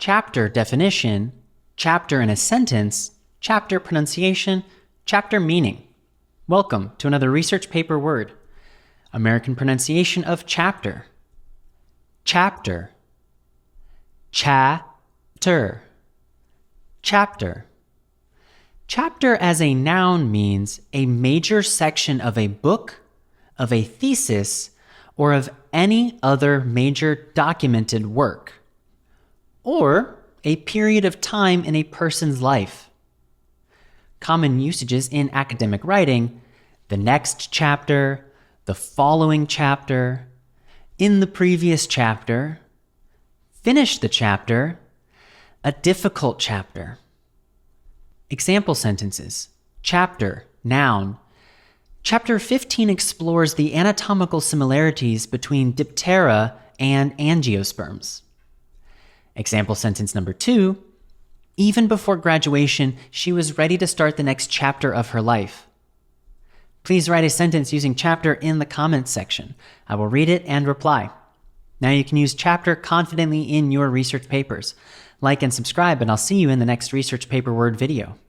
chapter definition, chapter in a sentence, chapter pronunciation, chapter meaning. Welcome to another research paper word. American pronunciation of chapter. Chapter. Cha-pter. Chapter. Chapter as a noun means a major section of a book, of a thesis, or of any other major documented work, or a period of time in a person's life. Common usages in academic writing: the next chapter, the following chapter, in the previous chapter, finish the chapter, a difficult chapter. Example sentences. Chapter, noun. Chapter 15 explores the anatomical similarities between diptera and angiosperms. Example sentence number 2. Even before graduation, she was ready to start the next chapter of her life. Please write a sentence using chapter in the comments section. I will read it and reply. Now you can use chapter confidently in your research papers. Like and subscribe, and I'll see you in the next research paper word video.